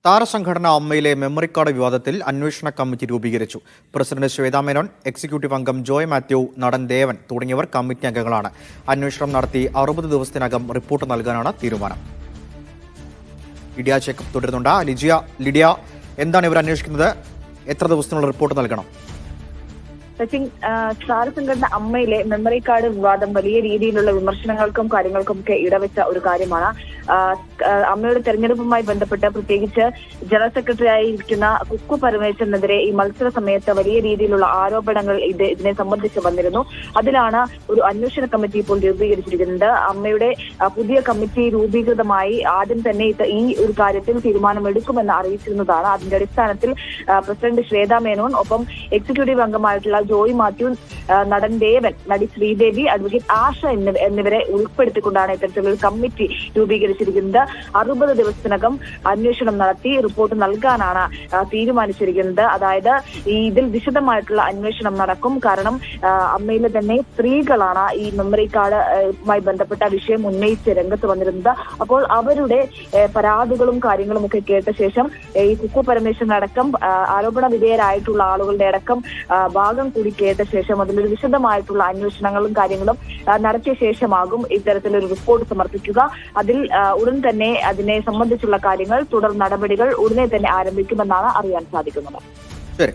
താരസംഘടന അമ്മയിലെ memory card വിവാദത്തിൽ അന്വേഷണ committee രൂപീകരിച്ചു. പ്രസിഡന്റ് ശ്വേതാ മേനോൻ, എക്സിക്യൂട്ടീവ് അംഗം ജോയ് മാത്യു, നടൻ ദേവൻ തുടങ്ങിയവർ കമ്മിറ്റി അംഗങ്ങളാണ്. അന്വേഷണം നടത്തി 60 ദിവസത്തിനകം റിപ്പോർട്ട് നൽകാനാണ് തീരുമാനം. ലിഡിയ ജേക്കബ് തുടരുന്നുണ്ട്. ലിഡിയ, എന്താണ് ഇവർ അന്വേഷിക്കുന്നത്? എത്ര ദിവസത്തിനുള്ള റിപ്പോർട്ട് നൽകണം? താരസംഘടന അമ്മയിലെ മെമ്മറി കാർഡ് വിവാദം വലിയ രീതിയിലുള്ള വിമർശനങ്ങൾക്കും കാര്യങ്ങൾക്കും ഒക്കെ ഇടവെച്ച ഒരു കാര്യമാണ്. അമ്മയുടെ തെരഞ്ഞെടുപ്പുമായി ബന്ധപ്പെട്ട് പ്രത്യേകിച്ച് ജനറൽ സെക്രട്ടറി ആയിരിക്കുന്ന കുക്കു പരമേശ്വരനെതിരെ ഈ മത്സര സമയത്ത് വലിയ രീതിയിലുള്ള ആരോപണങ്ങൾ ഇതിനെ സംബന്ധിച്ച് വന്നിരുന്നു. അതിലാണ് ഒരു അന്വേഷണ കമ്മിറ്റി ഇപ്പോൾ രൂപീകരിച്ചിരിക്കുന്നത്. അമ്മയുടെ പുതിയ കമ്മിറ്റി രൂപീകൃതമായി ആദ്യം തന്നെ ഈ ഒരു കാര്യത്തിൽ തീരുമാനമെടുക്കുമെന്ന് അറിയിച്ചിരുന്നതാണ്. അതിന്റെ അടിസ്ഥാനത്തിൽ പ്രസിഡന്റ് ശ്വേതാ മേനോൻ, ഒപ്പം എക്സിക്യൂട്ടീവ് അംഗമായിട്ടുള്ള ജോയ് മാത്യു, നടൻ ദേവൻ, നടി ശ്രീദേവി, അഡ്വക്കേറ്റ് ആഷ എന്നിവരെ ഉൾപ്പെടുത്തിക്കൊണ്ടാണ് ഇത്തരത്തിലുള്ള ഒരു കമ്മിറ്റി രൂപീകരിച്ചിരിക്കുന്നത്. 60 ദിവസത്തിനകം അന്വേഷണം നടത്തി റിപ്പോർട്ട് നൽകാനാണ് തീരുമാനിച്ചിരിക്കുന്നത്. അതായത് ഇതിൽ വിശദമായിട്ടുള്ള അന്വേഷണം നടക്കും. കാരണം അമ്മയിലെ തന്നെ സ്ത്രീകളാണ് ഈ മെമ്മറി കാർഡുമായി ബന്ധപ്പെട്ട വിഷയം ഉന്നയിച്ച് രംഗത്ത് വന്നിരുന്നത്. അപ്പോൾ അവരുടെ പരാതികളും കാര്യങ്ങളും ഒക്കെ കേട്ട ശേഷം ഈ കുക്കു പരമേശ്വരനടക്കം ആരോപണ വിധേയരായിട്ടുള്ള ആളുകളുടെ അടക്കം ഭാഗം കൂടി കേട്ട ശേഷം അതിലൊരു വിശദമായിട്ടുള്ള അന്വേഷണങ്ങളും കാര്യങ്ങളും നടത്തിയ ശേഷമാകും ഇത്തരത്തിലൊരു റിപ്പോർട്ട് സമർപ്പിക്കുക. അതിൽ ഉടൻ തന്നെ അതിനെ സംബന്ധിച്ചുള്ള കാര്യങ്ങൾ, തുടർ നടപടികൾ ഉടനെ തന്നെ ആരംഭിക്കുമെന്നാണ് അറിയാൻ സാധിക്കുന്നത്. ശരി.